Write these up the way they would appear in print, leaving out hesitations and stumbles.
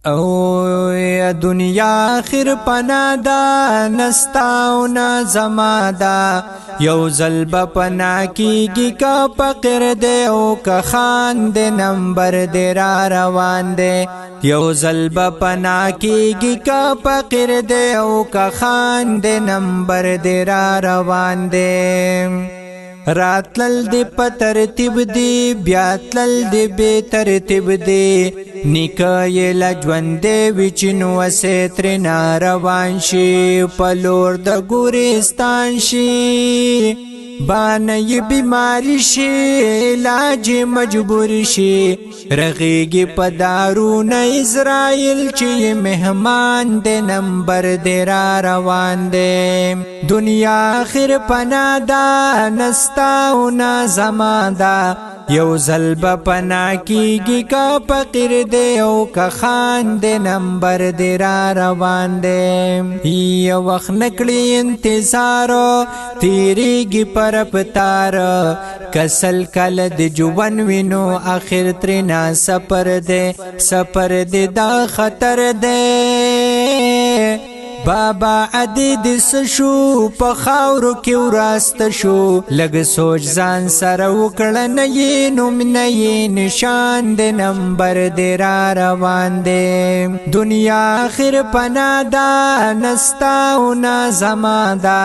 او یا دنیا آخر پنا دا نستاو نا زما دا یو ظلب پنا کیگی کا پقر دے او کا خان دے نمبر دے را روان دے یو ظلب پنا کیگی کا پقر دے او کا خان دے نمبر دے را روان دے راتلل دی پترتیب دی بیاتلل دی بے ترتیب دی نکای لجوند دی وچنو وسیترنا روان شی پلور د گورستان شی بانای بیماری شی علاج مجبور شی رغیگی پدارون اسرائیل چی مہمان دے نمبر دے را روان دے دنیا آخر پنا دا نستاو نا زمان دا یو ظلب پنا کیگی کا پقر دے او کا خان دے نمبر دے را روان دے یو وقت نکلی انتظارو تیری گی پر پتار کسل کلد جوان وینو آخر ترنا سپر دے دا خطر دے بابا عدید سشو پا خاورو کیو راست شو لگ سوچ زان سر وکڑا نئی نم نئی نشان دے نمبر دے را روان دے دنیا آخر پنا دا نستاو نا زمان دا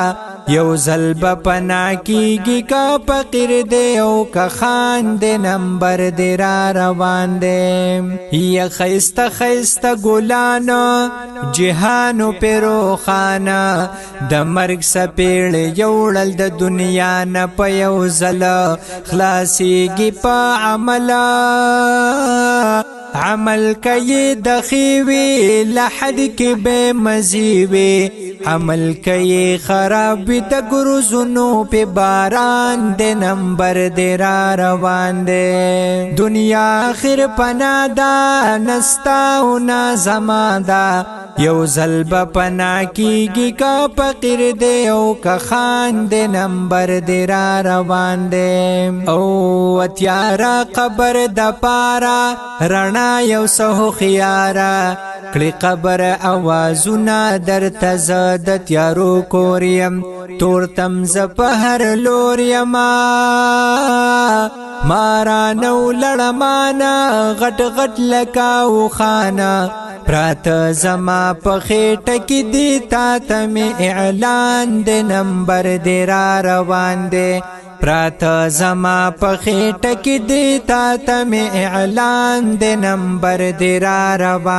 یو ظلب پنا کیگی کا پقر دے او کا خان دے نمبر دے را روان دے یا خیست گلانو جہانو پیرو خانا د مرگ سپیڑ یوڑل د دنیا نا پا یو زل خلاصیگی پا عمل کئی دخیوی لحد کی بے مزیوی عمل کئی خراب د گرزنو پہ باران دے نمبر دے را روان دے دنیا آخر پنا دا نستاو نا زمان دا یو ظلب پنا کیگی کا پقر دے او کا خان دے نمبر دے را روان دے او اتیارا قبر دا پارا رنا یو سہو خیارا کلی قبر آوازونا در تزادت یارو کوریم تورتم زپہر لوریم مارانو لڑمانا غٹ غٹ لکاو خانا پرات زما پخیٹ کی دیتا تم اعلان دے نمبر دے را روان دے پرات زما پخیٹ کی دیتا تم اعلان دے نمبر دے را روان